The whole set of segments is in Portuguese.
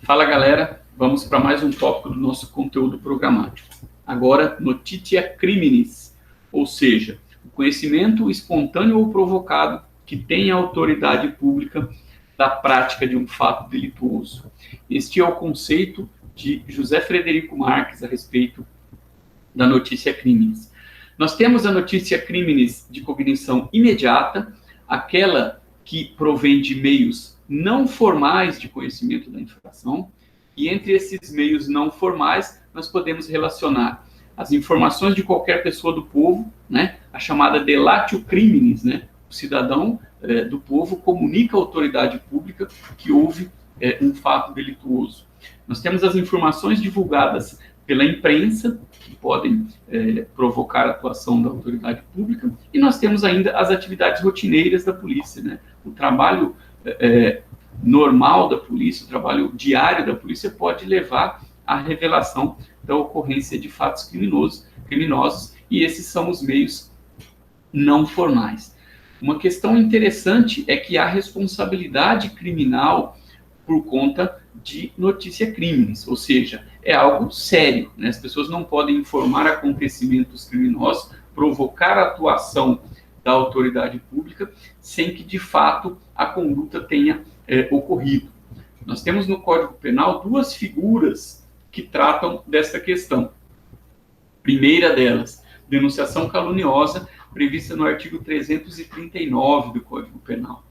Fala, galera, vamos para mais um tópico do nosso conteúdo programático. Agora, notitia criminis, ou seja, o conhecimento espontâneo ou provocado que tem a autoridade pública da prática de um fato delituoso. Este é o conceito de José Frederico Marques a respeito da notitia criminis. Nós temos a notitia criminis de cognição imediata, aquela que provém de meios não formais de conhecimento da infração, e entre esses meios não formais, nós podemos relacionar as informações de qualquer pessoa do povo, né, a chamada delatio criminis, né, o cidadão do povo comunica à autoridade pública que houve um fato delituoso. Nós temos as informações divulgadas pela imprensa, que podem provocar a atuação da autoridade pública, e nós temos ainda as atividades rotineiras da polícia, né, o trabalho normal da polícia, o trabalho diário da polícia pode levar à revelação da ocorrência de fatos criminosos, e esses são os meios não formais. Uma questão interessante é que há responsabilidade criminal por conta de notícia criminis, ou seja, é algo sério, né? As pessoas não podem informar acontecimentos criminosos, provocar a atuação da autoridade pública, sem que, de fato, a conduta tenha ocorrido. Nós temos no Código Penal duas figuras que tratam dessa questão. Primeira delas, denunciação caluniosa, prevista no artigo 339 do Código Penal.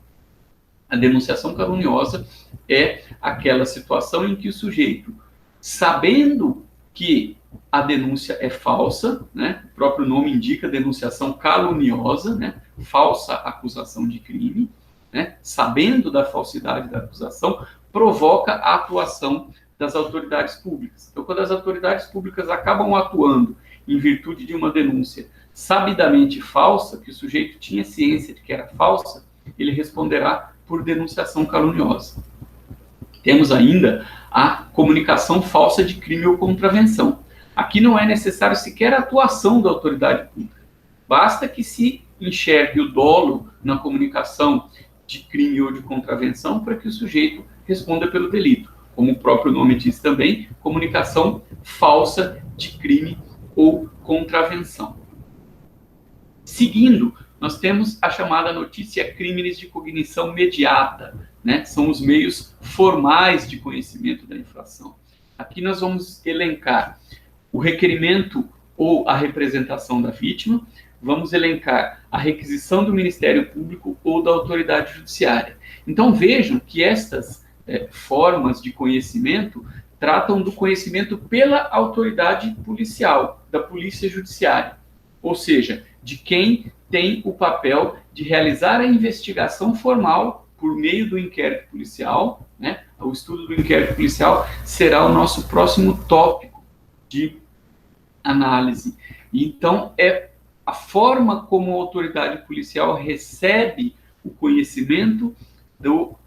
A denunciação caluniosa é aquela situação em que o sujeito, sabendo que a denúncia é falsa, né? O próprio nome indica denunciação caluniosa, né? Falsa acusação de crime, né? Sabendo da falsidade da acusação, provoca a atuação das autoridades públicas. Então, quando as autoridades públicas acabam atuando em virtude de uma denúncia sabidamente falsa, que o sujeito tinha ciência de que era falsa, ele responderá por denunciação caluniosa. Temos ainda a comunicação falsa de crime ou contravenção. Aqui não é necessário sequer a atuação da autoridade pública. Basta que se enxergue o dolo na comunicação de crime ou de contravenção para que o sujeito responda pelo delito. Como o próprio nome diz também, comunicação falsa de crime ou contravenção. Seguindo, nós temos a chamada notitia criminis de cognição mediata, né? São os meios formais de conhecimento da infração. Aqui nós vamos elencar o requerimento ou a representação da vítima, vamos elencar a requisição do Ministério Público ou da autoridade judiciária. Então vejam que estas formas de conhecimento tratam do conhecimento pela autoridade policial, da polícia judiciária, ou seja, de quem tem o papel de realizar a investigação formal por meio do inquérito policial, né? O estudo do inquérito policial será o nosso próximo tópico de análise. Então, é a forma como a autoridade policial recebe o conhecimento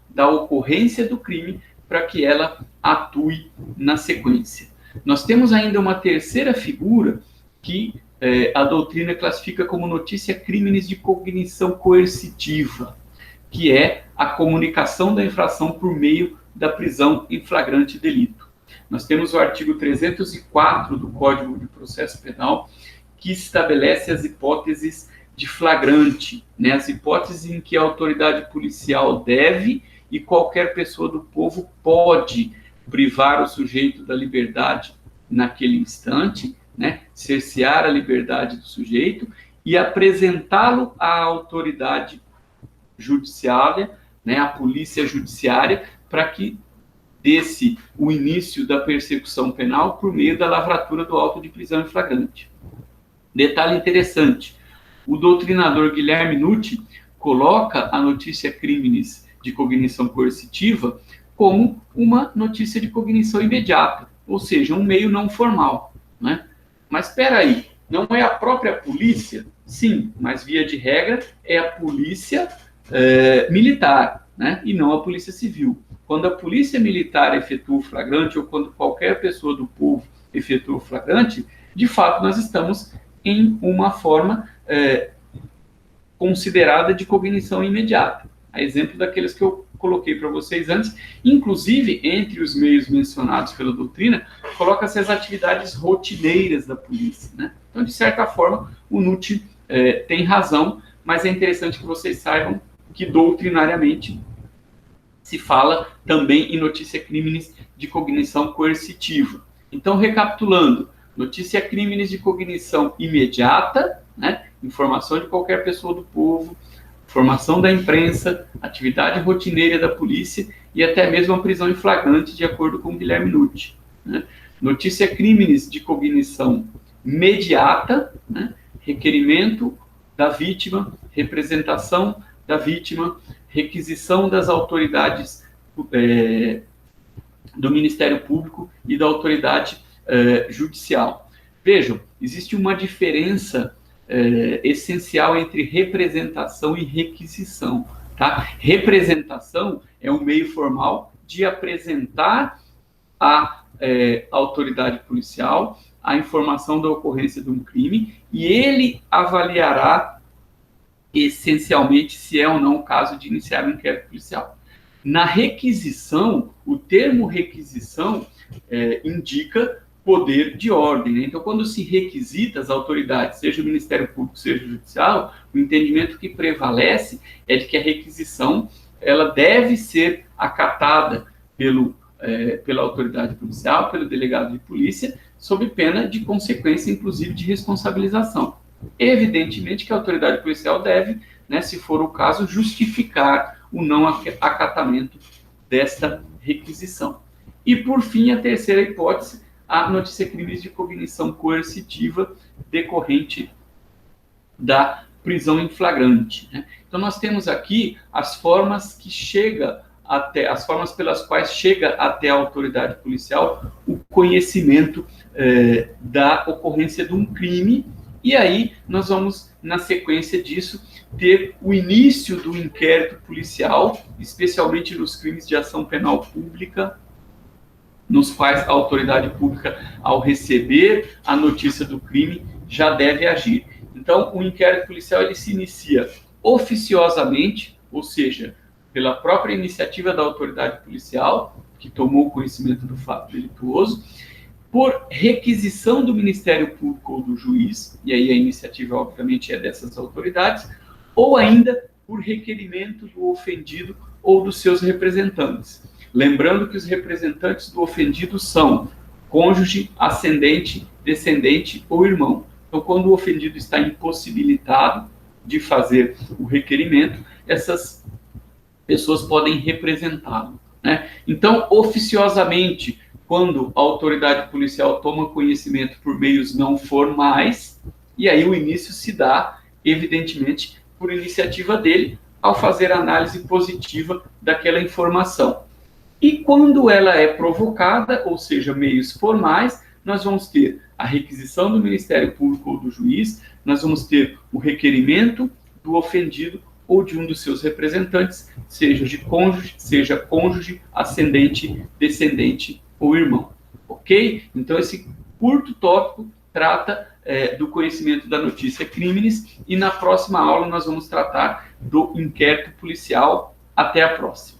da ocorrência do crime para que ela atue na sequência. Nós temos ainda uma terceira figura que a doutrina classifica como notitia criminis de cognição coercitiva, que é a comunicação da infração por meio da prisão em flagrante delito. Nós temos o artigo 304 do Código de Processo Penal, que estabelece as hipóteses de flagrante, né? As hipóteses em que a autoridade policial deve e qualquer pessoa do povo pode privar o sujeito da liberdade naquele instante, né? Cercear a liberdade do sujeito e apresentá-lo à autoridade judiciária, né? A polícia judiciária, para que desse o início da persecução penal por meio da lavratura do auto de prisão em flagrante. Detalhe interessante, o doutrinador Guilherme Nutti coloca a notitia criminis de cognição coercitiva como uma notícia de cognição imediata, ou seja, um meio não formal, né? Mas espera aí, não é a própria polícia? Sim, mas via de regra é a polícia militar, né? E não a polícia civil. Quando a polícia militar efetua o flagrante ou quando qualquer pessoa do povo efetua o flagrante, de fato nós estamos em uma forma considerada de cognição imediata. A exemplo daqueles que eu coloquei para vocês antes. Inclusive, entre os meios mencionados pela doutrina, coloca-se as atividades rotineiras da polícia, né? Então, de certa forma, o NUT tem razão, mas é interessante que vocês saibam que doutrinariamente se fala também em notícia crimes de cognição coercitiva. Então, recapitulando, notícia crimes de cognição imediata, né? Informação de qualquer pessoa do povo, formação da imprensa, atividade rotineira da polícia e até mesmo a prisão em flagrante, de acordo com Guilherme Nutt, né? Notícia crimes de cognição mediata, né? Requerimento da vítima, representação da vítima, requisição das autoridades do Ministério Público e da autoridade judicial. Vejam, existe uma diferença essencial entre representação e requisição. Tá? Representação é um meio formal de apresentar à autoridade policial a informação da ocorrência de um crime e ele avaliará essencialmente se é ou não o caso de iniciar um inquérito policial. Na requisição, o termo requisição indica poder de ordem, né? Então, quando se requisita as autoridades, seja o Ministério Público, seja o Judicial, o entendimento que prevalece é de que a requisição ela deve ser acatada pela autoridade policial, pelo delegado de polícia, sob pena de consequência, inclusive, de responsabilização. Evidentemente que a autoridade policial deve, né, se for o caso, justificar o não acatamento desta requisição. E, por fim, a terceira hipótese, a notícia crimes de cognição coercitiva decorrente da prisão em flagrante, né? Então, nós temos aqui as formas as formas pelas quais chega até a autoridade policial o conhecimento da ocorrência de um crime. E aí, nós vamos, na sequência disso, ter o início do inquérito policial, especialmente nos crimes de ação penal pública, nos quais a autoridade pública, ao receber a notícia do crime, já deve agir. Então, o inquérito policial ele se inicia oficiosamente, ou seja, pela própria iniciativa da autoridade policial, que tomou conhecimento do fato delituoso, por requisição do Ministério Público ou do juiz, e aí a iniciativa, obviamente, é dessas autoridades, ou ainda por requerimento do ofendido ou dos seus representantes. Lembrando que os representantes do ofendido são cônjuge, ascendente, descendente ou irmão. Então, quando o ofendido está impossibilitado de fazer o requerimento, essas pessoas podem representá-lo, né? Então, oficiosamente, quando a autoridade policial toma conhecimento por meios não formais, e aí o início se dá, evidentemente, por iniciativa dele, ao fazer a análise positiva daquela informação. E quando ela é provocada, ou seja, meios formais, nós vamos ter a requisição do Ministério Público ou do juiz, nós vamos ter o requerimento do ofendido ou de um dos seus representantes, seja cônjuge, ascendente, descendente ou irmão. Ok? Então, esse curto tópico trata do conhecimento da notícia crimes e na próxima aula nós vamos tratar do inquérito policial. Até a próxima.